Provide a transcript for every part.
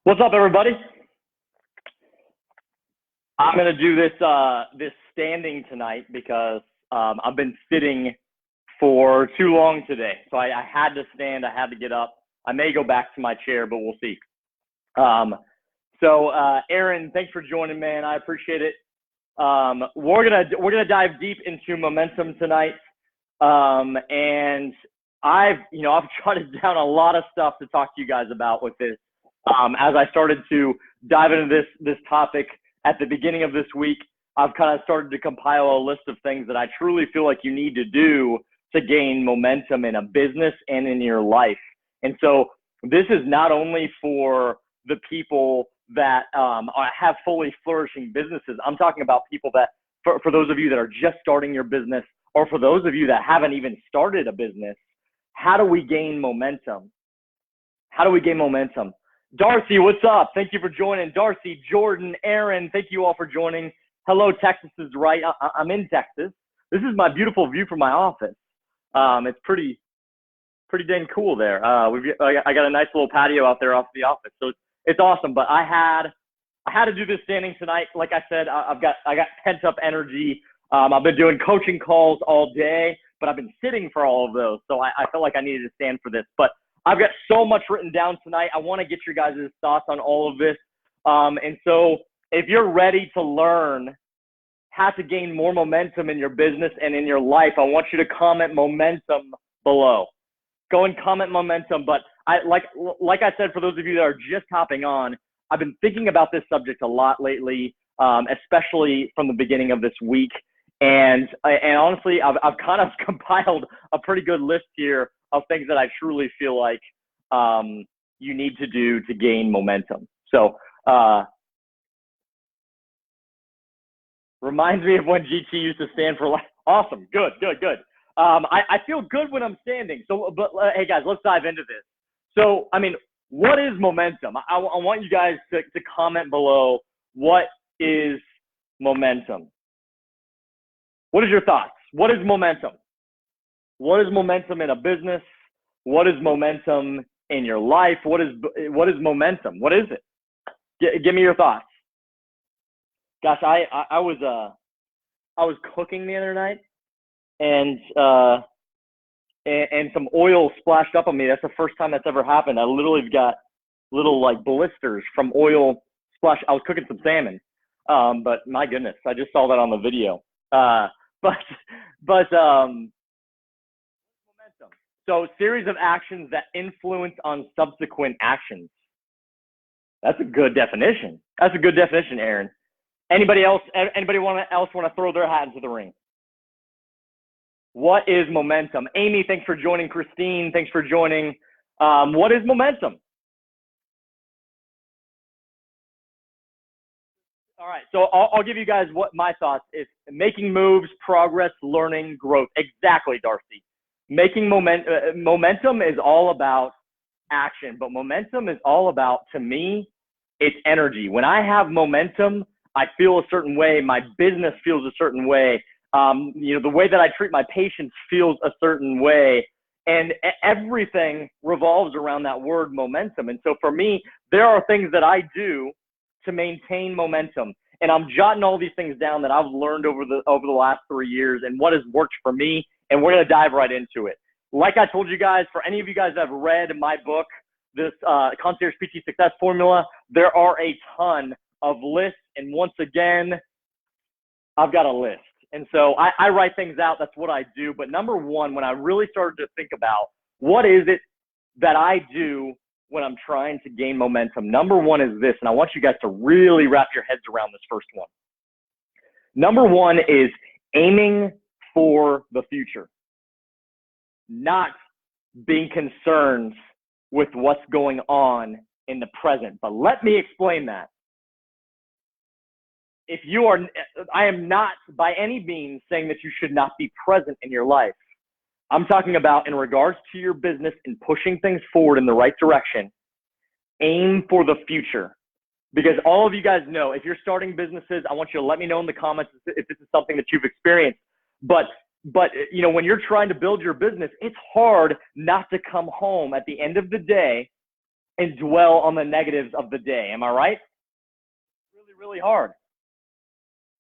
What's up, everybody? I'm gonna do this standing tonight because I've been sitting for too long today. So I had to stand. I had to get up. I may go back to my chair, but we'll see. Um, Aaron, thanks for joining, man. I appreciate it. We're gonna dive deep into momentum tonight, and I've jotted down a lot of stuff to talk to you guys about with this. As I started to dive into this topic at the beginning of this week, I've kind of started to compile a list of things that I truly feel like you need to do to gain momentum in a business and in your life. And so this is not only for the people that have fully flourishing businesses. I'm talking about people that, for those of you that are just starting your business, or for those of you that haven't even started a business, how do we gain momentum? How do we gain momentum? Darcy, what's up? Thank you for joining. Darcy, Jordan, Aaron, thank you all for joining. Hello, Texas is right. I'm in Texas. This is my beautiful view from my office. It's pretty dang cool there. I got a nice little patio out there off the office, so it's awesome. But I had to do this standing tonight. Like I said, I got pent up energy. I've been doing coaching calls all day, but I've been sitting for all of those, so I felt like I needed to stand for this. But I've got so much written down tonight. I want to get your guys' thoughts on all of this. And so if you're ready to learn how to gain more momentum in your business and in your life, I want you to comment momentum below. Go and comment momentum. But like I said, for those of you that are just hopping on, I've been thinking about this subject a lot lately, especially from the beginning of this week. And honestly, I've kind of compiled a pretty good list here of things that I truly feel like you need to do to gain momentum. So reminds me of when GT used to stand for life. Awesome, good. I feel good when I'm standing. So, but hey guys, let's dive into this. So, I mean, what is momentum? I want you guys to comment below. What is momentum? What is your thoughts? What is momentum? What is momentum in a business? What is momentum in your life? What is momentum? What is it? Give me your thoughts. Gosh, I was cooking the other night, and some oil splashed up on me. That's the first time that's ever happened. I literally got little like blisters from oil splash. I was cooking some salmon, but my goodness, I just saw that on the video. But momentum. So series of actions that influence on subsequent actions. That's a good definition. That's a good definition, Aaron. Anybody else want to throw their hat into the ring? What is momentum? Amy, thanks for joining. Christine, thanks for joining. What is momentum? All right, so I'll give you guys what my thoughts is. Making moves, progress, learning, growth. Exactly, Darcy. Making momentum is all about action, but momentum is all about, to me, it's energy. When I have momentum, I feel a certain way. My business feels a certain way. The way that I treat my patients feels a certain way. And everything revolves around that word momentum. And so for me, there are things that I do to maintain momentum. And I'm jotting all these things down that I've learned over the last 3 years and what has worked for me. And we're going to dive right into it. Like I told you guys, for any of you guys that have read my book, this Concierge PT Success Formula, there are a ton of lists. And once again, I've got a list. And so I write things out. That's what I do. But number one, when I really started to think about what is it that I do when I'm trying to gain momentum, number one is this. And I want you guys to really wrap your heads around this first one. Number one is aiming for the future, not being concerned with what's going on in the present. But let me explain that. I am not by any means saying that you should not be present in your life. I'm talking about in regards to your business and pushing things forward in the right direction. Aim for the future. Because all of you guys know, if you're starting businesses, I want you to let me know in the comments if this is something that you've experienced. But when you're trying to build your business, it's hard not to come home at the end of the day and dwell on the negatives of the day. Am I right? Really, really hard.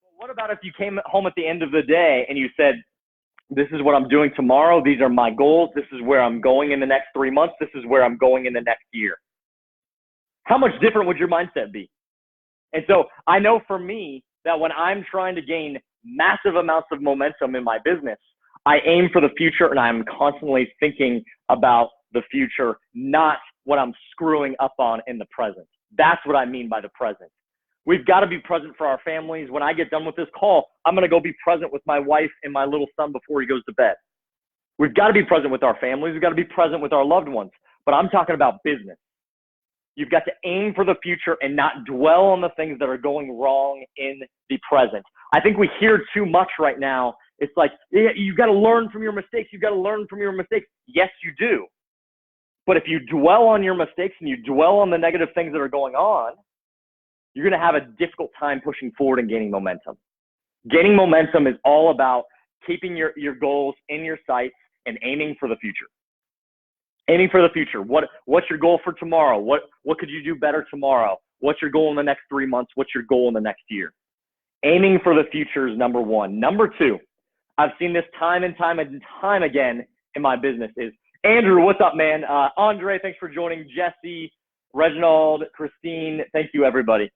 Well, what about if you came home at the end of the day and you said, this is what I'm doing tomorrow. These are my goals. This is where I'm going in the next 3 months. This is where I'm going in the next year. How much different would your mindset be? And so I know for me that when I'm trying to gain massive amounts of momentum in my business, I aim for the future and I'm constantly thinking about the future, not what I'm screwing up on in the present. That's what I mean by the present. We've got to be present for our families. When I get done with this call, I'm going to go be present with my wife and my little son before he goes to bed. We've got to be present with our families. We've got to be present with our loved ones. But I'm talking about business. You've got to aim for the future and not dwell on the things that are going wrong in the present. I think we hear too much right now. It's like, yeah, you've got to learn from your mistakes. You've got to learn from your mistakes. Yes, you do. But if you dwell on your mistakes and you dwell on the negative things that are going on, you're going to have a difficult time pushing forward and gaining momentum. Gaining momentum is all about keeping your goals in your sights and aiming for the future. Aiming for the future. What's your goal for tomorrow? What could you do better tomorrow? What's your goal in the next 3 months? What's your goal in the next year? Aiming for the future is number one. Number two, I've seen this time and time again in my business is, Andrew, what's up, man? Andre, thanks for joining. Jesse, Reginald, Christine, thank you, everybody.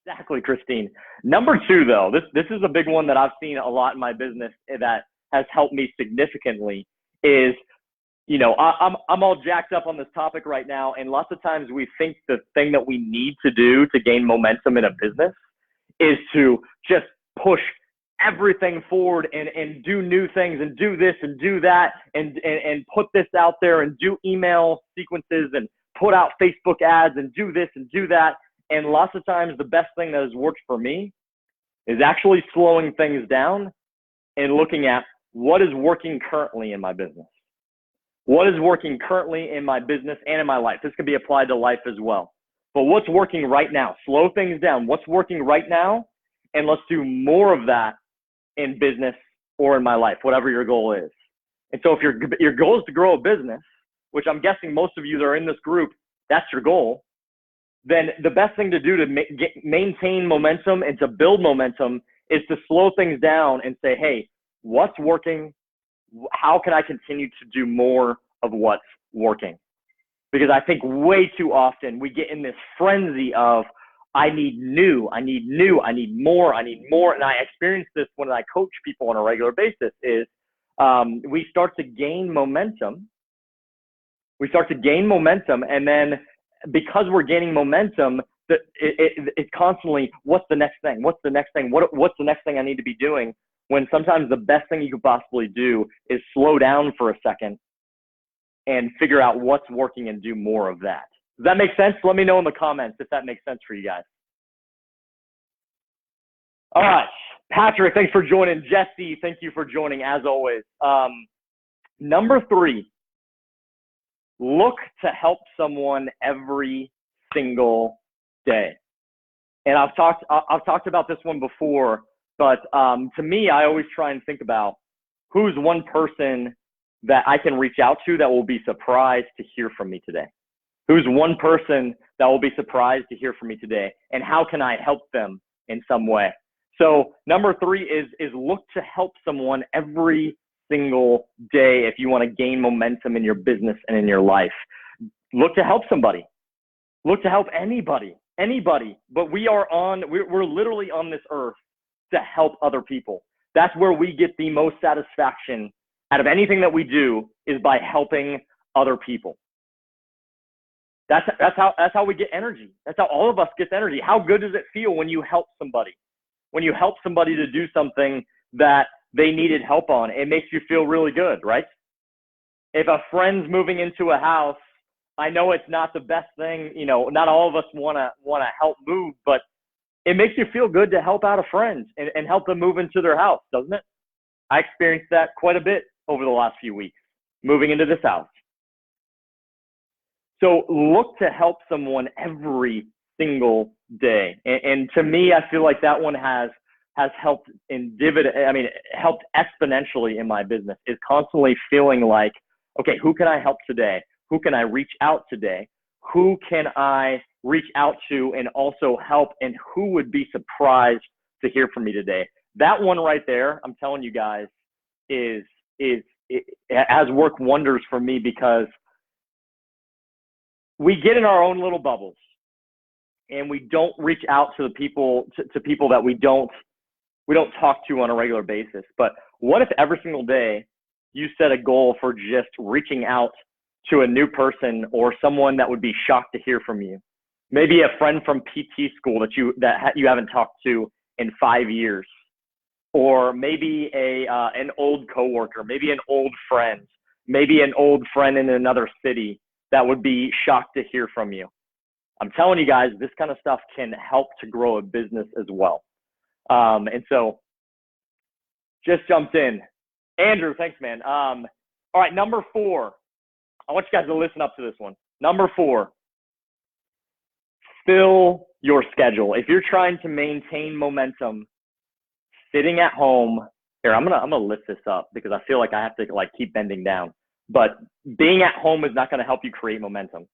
Exactly, Christine. Number two, though, this is a big one that I've seen a lot in my business that has helped me significantly is, you know, I'm all jacked up on this topic right now, and lots of times we think the thing that we need to do to gain momentum in a business is to just push everything forward and do new things and do this and do that and put this out there and do email sequences and put out Facebook ads and do this and do that. And lots of times the best thing that has worked for me is actually slowing things down and looking at what is working currently in my business. What is working currently in my business and in my life? This can be applied to life as well. But what's working right now? Slow things down. What's working right now? And let's do more of that in business or in my life, whatever your goal is. And so if your goal is to grow a business, which I'm guessing most of you that are in this group, that's your goal, then the best thing to do to maintain momentum and to build momentum is to slow things down and say, hey, what's working? How can I continue to do more of what's working? Because I think way too often we get in this frenzy of, I need new, I need more. And I experience this when I coach people on a regular basis is we start to gain momentum. And then because we're gaining momentum, it's constantly, what's the next thing? What's the next thing? What's the next thing I need to be doing? When sometimes the best thing you could possibly do is slow down for a second and figure out what's working and do more of that. Does that make sense? Let me know in the comments if that makes sense for you guys. All right. Patrick, thanks for joining. Jesse, thank you for joining as always. Number three, look to help someone every single day. And I've talked about this one before, but to me, I always try and think about who's one person that I can reach out to that will be surprised to hear from me today. Who's one person that will be surprised to hear from me today, and how can I help them in some way? So number three is look to help someone every single day if you want to gain momentum in your business and in your life. Look to help somebody. Look to help anybody. But we're literally on this earth to help other people. That's where we get the most satisfaction out of anything that we do, is by helping other people. That's how we get energy. That's how all of us get energy. How good does it feel when you help somebody? When you help somebody to do something that they needed help on, it makes you feel really good, right? If a friend's moving into a house, I know it's not the best thing, you know, not all of us want to help move, but it makes you feel good to help out a friend and help them move into their house, doesn't it? I experienced that quite a bit over the last few weeks, moving into this house. So look to help someone every single day. And to me, I feel like that one has helped helped exponentially in my business, is constantly feeling like okay, who can I help today? Who can I reach out today? Who can I reach out to and also help? And who would be surprised to hear from me today? That one right there, I'm telling you guys, it has worked wonders for me, because we get in our own little bubbles and we don't reach out to the people, to people that we don't talk to on a regular basis. But what if every single day you set a goal for just reaching out to a new person or someone that would be shocked to hear from you? Maybe a friend from PT school that you haven't talked to in 5 years, or maybe an old coworker, maybe an old friend, maybe an old friend in another city that would be shocked to hear from you. I'm telling you guys, this kind of stuff can help to grow a business as well. And so just jumped in. Andrew, thanks, man. All right, number 4. I want you guys to listen up to this one. Number 4, fill your schedule. If you're trying to maintain momentum sitting at home, here, I'm gonna lift this up because I feel like I have to keep bending down. But being at home is not gonna help you create momentum.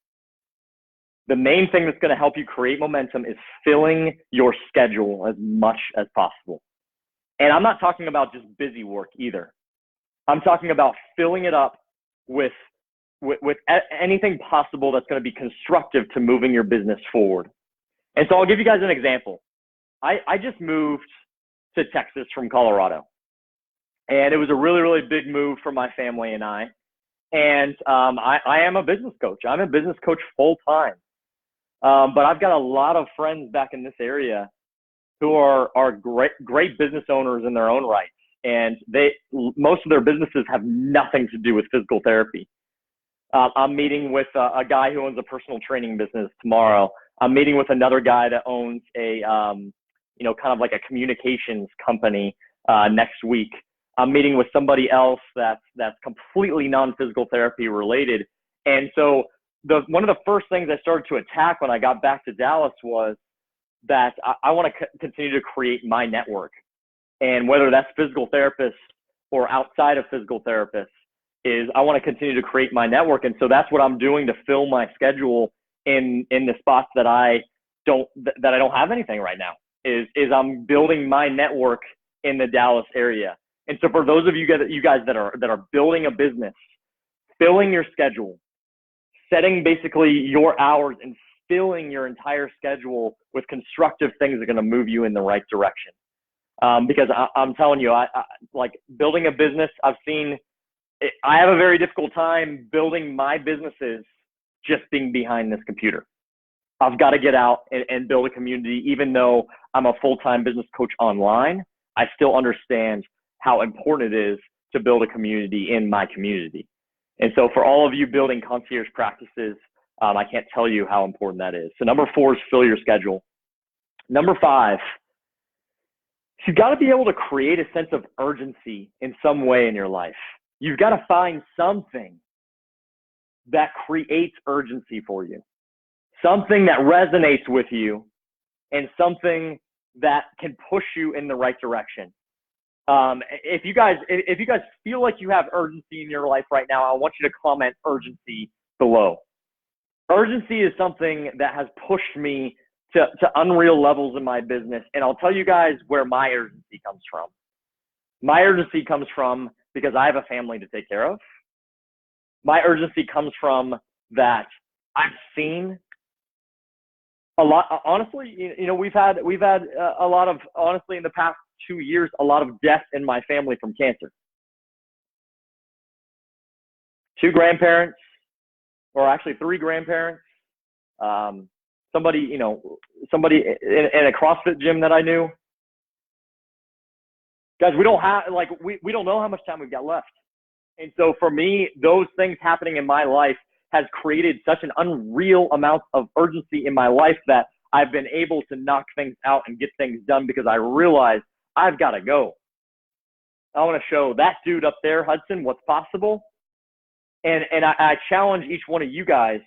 The main thing that's gonna help you create momentum is filling your schedule as much as possible. And I'm not talking about just busy work either. I'm talking about filling it up with anything possible that's going to be constructive to moving your business forward. And so I'll give you guys an example. I just moved to Texas from Colorado, and it was a really, really big move for my family and I. And I am a business coach. I'm a business coach full time. But I've got a lot of friends back in this area who are great business owners in their own right. And most of their businesses have nothing to do with physical therapy. I'm meeting with a guy who owns a personal training business tomorrow. I'm meeting with another guy that owns a, kind of like a communications company next week. I'm meeting with somebody else that's completely non-physical therapy related. And so one of the first things I started to attack when I got back to Dallas was that I want to continue to create my network. And whether that's physical therapists or outside of physical therapists, is I want to continue to create my network. And so that's what I'm doing to fill my schedule in the spots that I don't have anything right now, is I'm building my network in the Dallas area. And so for those of you guys that are building a business, filling your schedule, setting basically your hours and filling your entire schedule with constructive things that are going to move you in the right direction. Because I'm telling you, I like building a business. I have a very difficult time building my businesses just being behind this computer. I've got to get out and build a community. Even though I'm a full-time business coach online, I still understand how important it is to build a community in my community. And so for all of you building concierge practices, I can't tell you how important that is. So number 4 is fill your schedule. Number 5, you've got to be able to create a sense of urgency in some way in your life. You've got to find something that creates urgency for you, something that resonates with you, and something that can push you in the right direction. If you guys feel like you have urgency in your life right now, I want you to comment urgency below. Urgency is something that has pushed me to unreal levels in my business. And I'll tell you guys where my urgency comes from. My urgency comes from because I have a family to take care of. My urgency comes from that I've seen a lot. Honestly, we've had a lot of, honestly, in the past 2 years, a lot of death in my family from cancer. 2 grandparents, or actually 3 grandparents. Somebody in a CrossFit gym that I knew. Guys, we don't know how much time we've got left. And so for me, those things happening in my life has created such an unreal amount of urgency in my life that I've been able to knock things out and get things done because I realize I've got to go. I want to show that dude up there, Hudson, what's possible. And I challenge each one of you guys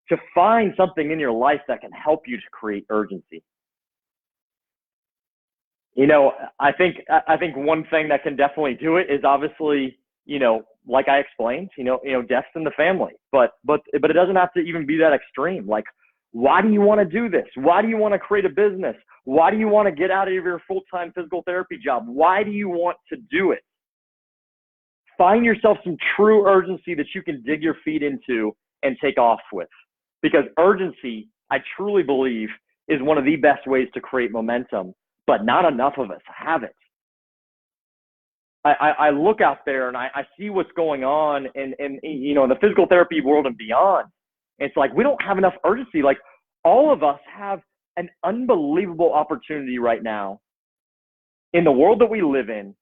to find something in your life that can help you to create urgency. I think one thing that can definitely do it is obviously, like I explained, death's in the family, but it doesn't have to even be that extreme. Like, why do you want to do this? Why do you want to create a business? Why do you want to get out of your full-time physical therapy job? Why do you want to do it? Find yourself some true urgency that you can dig your feet into and take off with. Because urgency, I truly believe, is one of the best ways to create momentum, but not enough of us have it. I look out there and I see what's going on in the physical therapy world and beyond. It's like, we don't have enough urgency. Like, all of us have an unbelievable opportunity right now in the world that we live in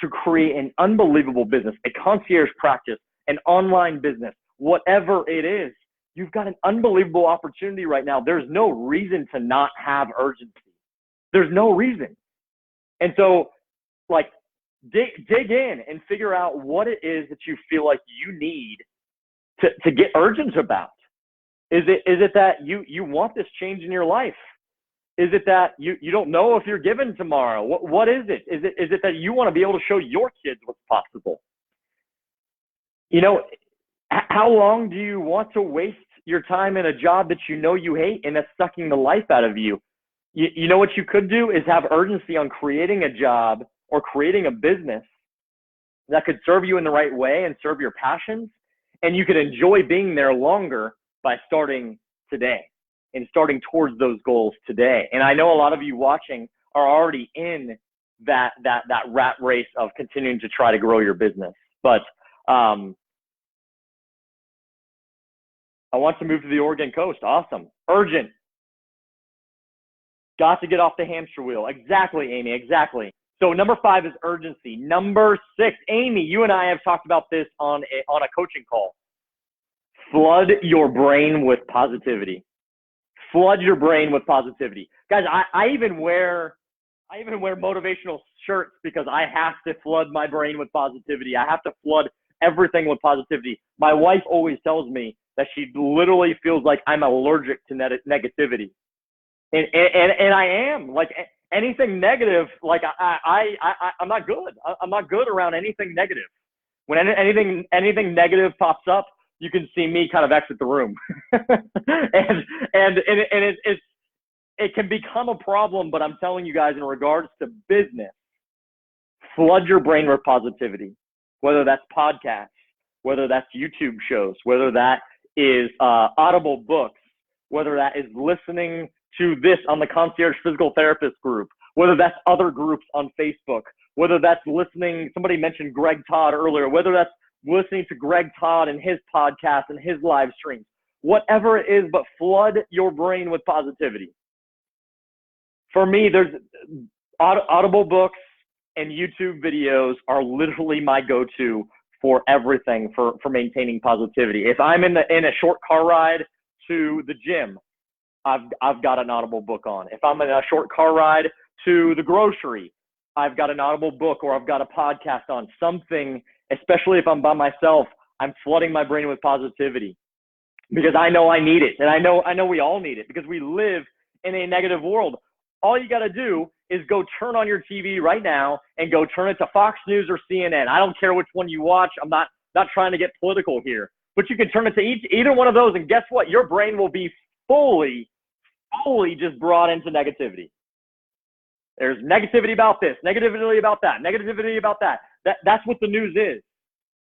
to create an unbelievable business, a concierge practice, an online business, whatever it is. You've got an unbelievable opportunity right now. There's no reason to not have urgency. There's no reason. And so, like, dig in and figure out what it is that you feel like you need to get urgent about. Is it that you want this change in your life? Is it that you don't know if you're given tomorrow? What is it? Is it that you want to be able to show your kids what's possible? How long do you want to waste your time in a job that you hate and that's sucking the life out of you? You know what you could do is have urgency on creating a job or creating a business that could serve you in the right way and serve your passions, and you could enjoy being there longer by starting today and starting towards those goals today. And I know a lot of you watching are already in that rat race of continuing to try to grow your business. But I want to move to the Oregon coast. Awesome. Urgent. Got to get off the hamster wheel. Exactly, Amy. Exactly. So number 5 is urgency. Number 6, Amy, you and I have talked about this on a coaching call. Flood your brain with positivity. Flood your brain with positivity. Guys, I even wear motivational shirts because I have to flood my brain with positivity. I have to flood everything with positivity. My wife always tells me that she literally feels like I'm allergic to negativity. And I am. Like, anything negative, like I'm not good. I'm not good around anything negative. When anything negative pops up, you can see me kind of exit the room. and it can become a problem, but I'm telling you guys, in regards to business, flood your brain with positivity, whether that's podcasts, whether that's YouTube shows, whether that is Audible books, whether that is listening to this on the Concierge Physical Therapist group, whether that's other groups on Facebook, whether that's listening, somebody mentioned Greg Todd earlier, whether that's listening to Greg Todd and his podcast and his live streams, whatever it is, but flood your brain with positivity. For me, there's Audible books and YouTube videos are literally my go-to for everything for maintaining positivity. If I'm in a short car ride to the gym, I've got an Audible book on. If I'm in a short car ride to the grocery, I've got an Audible book or I've got a podcast on. Something, especially if I'm by myself, I'm flooding my brain with positivity because I know I need it. And I know we all need it because we live in a negative world. All you got to do is go turn on your TV right now and go turn it to Fox News or CNN. I don't care which one you watch. I'm not trying to get political here, but you can turn it to either one of those. And guess what? Your brain will be fully just brought into negativity. There's negativity about this, negativity about that, negativity about that. That's what the news is.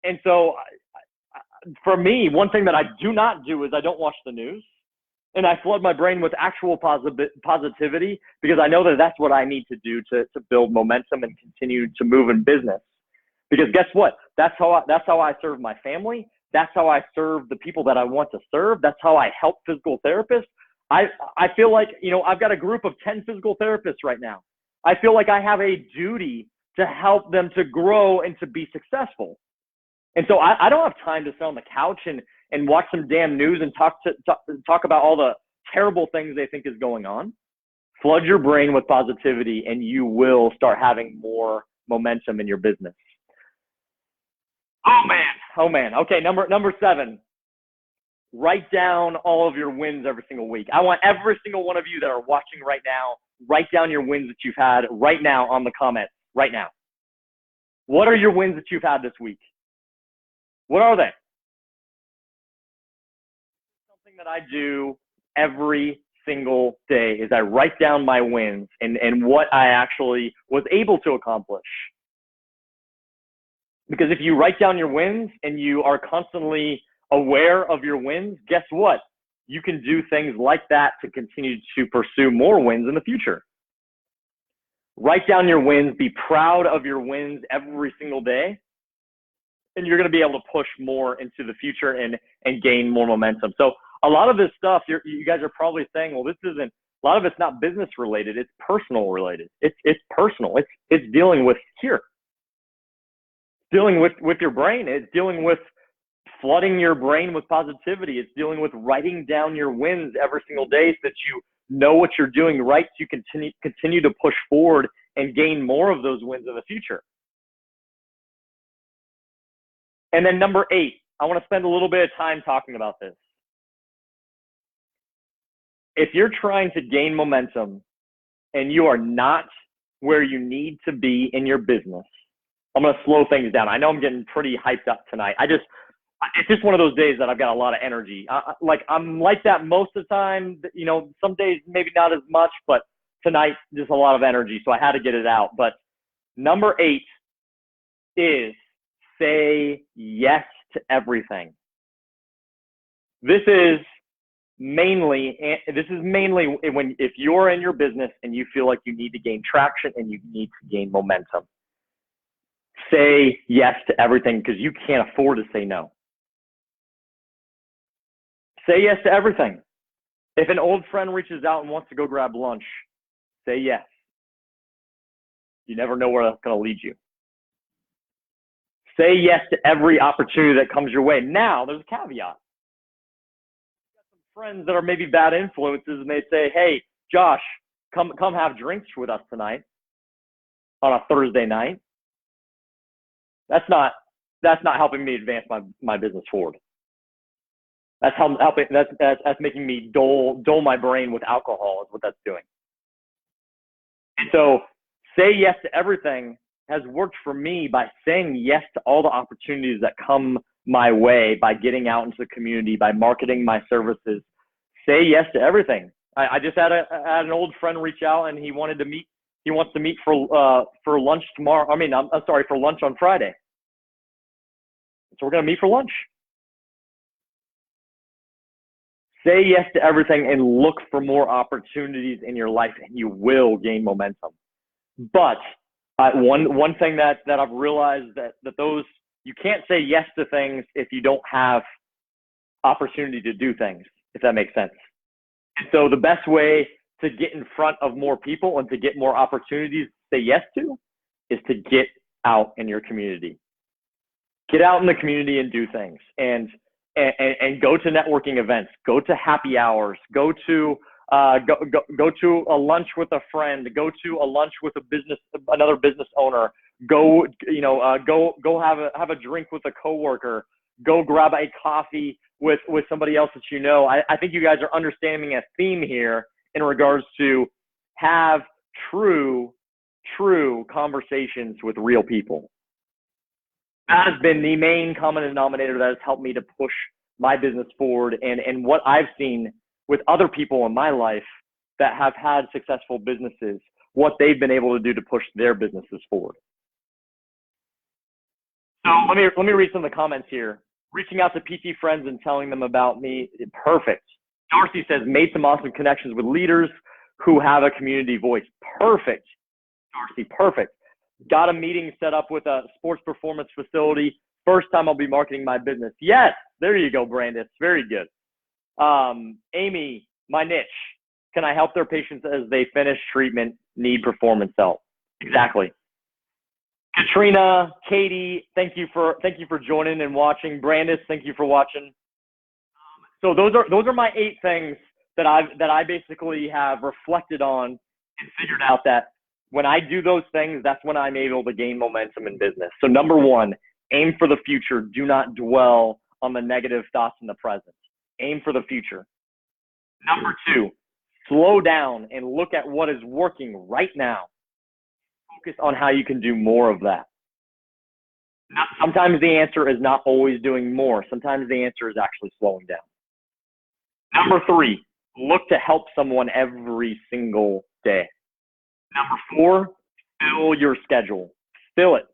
And so for me, one thing that I do not do is I don't watch the news, and I flood my brain with actual positivity because I know that that's what I need to do to build momentum and continue to move in business. Because guess what? That's how I serve my family. That's how I serve the people that I want to serve. That's how I help physical therapists. I feel like, I've got a group of 10 physical therapists right now. I feel like I have a duty to help them to grow and to be successful. And so I don't have time to sit on the couch and watch some damn news and talk about all the terrible things they think is going on. Flood your brain with positivity and you will start having more momentum in your business. Oh man. Okay, number 7. Write down all of your wins every single week. I want every single one of you that are watching right now, write down your wins that you've had right now on the comments right now. What are your wins that you've had this week? What are they? Something that I do every single day is I write down my wins and what I actually was able to accomplish. Because if you write down your wins and you are constantly aware of your wins, guess what? You can do things like that to continue to pursue more wins in the future. Write down your wins, be proud of your wins every single day, and you're going to be able to push more into the future and gain more momentum. So a lot of this stuff, you guys are probably saying, well, this isn't, a lot of it's not business related, it's personal related. It's personal. It's dealing with here. Dealing with your brain. It's dealing with flooding your brain with positivity. It's dealing with writing down your wins every single day so that you know what you're doing right, so you continue to push forward and gain more of those wins in the future. And then number 8, I want to spend a little bit of time talking about this. If you're trying to gain momentum and you are not where you need to be in your business, I'm going to slow things down. I know I'm getting pretty hyped up tonight. It's just one of those days that I've got a lot of energy. I'm like that most of the time. You know, some days maybe not as much, but tonight just a lot of energy, so I had to get it out. But number 8 is say yes to everything. This is mainly when if you're in your business and you feel like you need to gain traction and you need to gain momentum. Say yes to everything because you can't afford to say no. Say yes to everything. If an old friend reaches out and wants to go grab lunch, say yes. You never know where that's going to lead you. Say yes to every opportunity that comes your way. Now, there's a caveat. You've got some friends that are maybe bad influences, and they say, hey, Josh, come have drinks with us tonight on a Thursday night. That's not helping me advance my business forward. That's helping. That's making me dull my brain with alcohol is what that's doing. And so, say yes to everything has worked for me by saying yes to all the opportunities that come my way, by getting out into the community, by marketing my services. Say yes to everything. I just had an old friend reach out and he wanted to meet. He wants to meet for lunch tomorrow. I mean, I'm sorry, for lunch on Friday. So we're going to meet for lunch. Say yes to everything and look for more opportunities in your life, and you will gain momentum. But one thing that I've realized that those, you can't say yes to things if you don't have opportunity to do things, if that makes sense. And so the best way to get in front of more people and to get more opportunities to say yes to is to get out in your community. Get out in the community and do things, and go to networking events, go to happy hours, go to a lunch with a friend, go to a lunch with another business owner, go have a drink with a coworker, go grab a coffee with somebody else that you know. I think you guys are understanding a theme here in regards to have true conversations with real people. That has been the main common denominator that has helped me to push my business forward, and what I've seen with other people in my life that have had successful businesses, what they've been able to do to push their businesses forward. So let me read some of the comments here. Reaching out to PT friends and telling them about me, perfect. Darcy says, made some awesome connections with leaders who have a community voice. Perfect, Darcy, perfect. Got a meeting set up with a sports performance facility. First time I'll be marketing my business. Yes, there you go, Brandis. Very good. Amy, my niche. Can I help their patients as they finish treatment, need performance help? Exactly. Katrina, Katie, thank you for joining and watching. Brandis, thank you for watching. So those are my 8 things that I basically have reflected on and figured out that when I do those things, that's when I'm able to gain momentum in business. So number 1, aim for the future. Do not dwell on the negative thoughts in the present. Aim for the future. Number 2, slow down and look at what is working right now. Focus on how you can do more of that. Sometimes the answer is not always doing more. Sometimes the answer is actually slowing down. Number 3, look to help someone every single day. Number 4, fill your schedule. Fill it.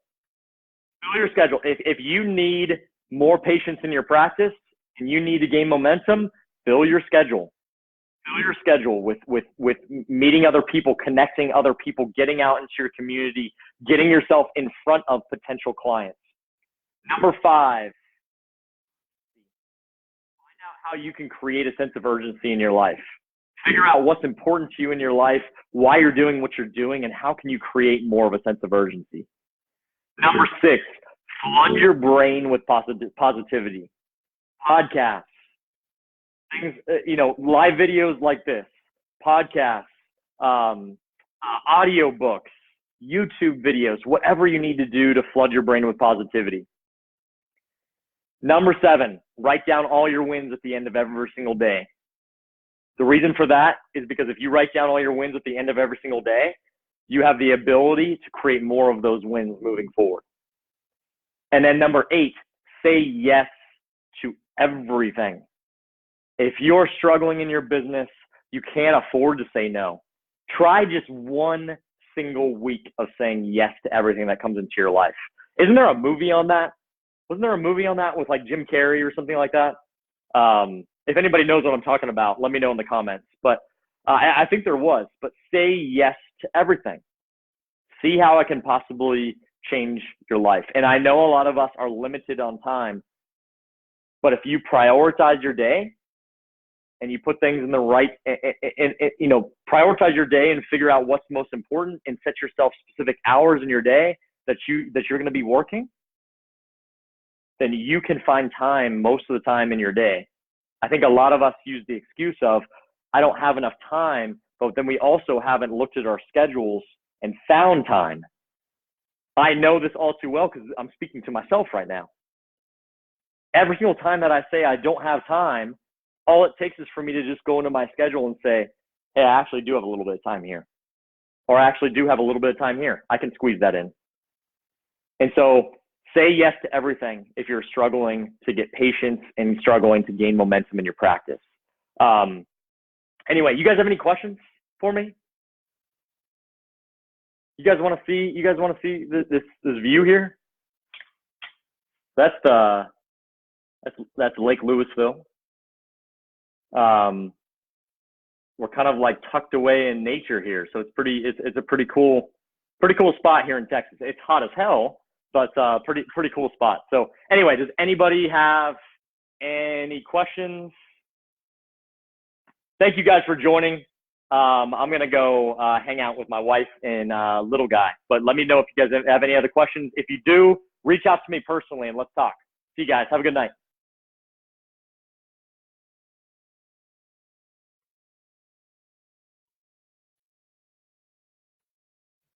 Fill your schedule. If you need more patients in your practice and you need to gain momentum, fill your schedule. Fill your schedule with meeting other people, connecting other people, getting out into your community, getting yourself in front of potential clients. Number 5, find out how you can create a sense of urgency in your life. Figure out what's important to you in your life, why you're doing what you're doing, and how can you create more of a sense of urgency. Number 6, flood your brain with positivity. Podcasts, things, live videos like this, podcasts, audio books, YouTube videos, whatever you need to do to flood your brain with positivity. Number 7, write down all your wins at the end of every single day. The reason for that is because if you write down all your wins at the end of every single day, you have the ability to create more of those wins moving forward. And then number 8, say yes to everything. If you're struggling in your business, you can't afford to say no. Try just one single week of saying yes to everything that comes into your life. Isn't there a movie on that? Wasn't there a movie on that with like Jim Carrey or something like that? If anybody knows what I'm talking about, let me know in the comments. But I think there was. But say yes to everything. See how it can possibly change your life. And I know a lot of us are limited on time, but if you prioritize your day and you put things in the right, prioritize your day and figure out what's most important and set yourself specific hours in your day that you're going to be working, then you can find time most of the time in your day. I think a lot of us use the excuse of, I don't have enough time, but then we also haven't looked at our schedules and found time. I know this all too well because I'm speaking to myself right now. Every single time that I say I don't have time, all it takes is for me to just go into my schedule and say, hey, I actually do have a little bit of time here. Or I actually do have a little bit of time here. I can squeeze that in. And so say yes to everything if you're struggling to get patients and struggling to gain momentum in your practice. Anyway, you guys have any questions for me? You guys want to see this view here? That's Lake Lewisville. We're kind of like tucked away in nature here, so it's a pretty cool spot here in Texas. It's hot as hell, but pretty cool spot. So anyway, does anybody have any questions? Thank you guys for joining. I'm gonna go hang out with my wife and little guy, but let me know if you guys have any other questions. If you do, reach out to me personally and let's talk. See you guys. Have a good night.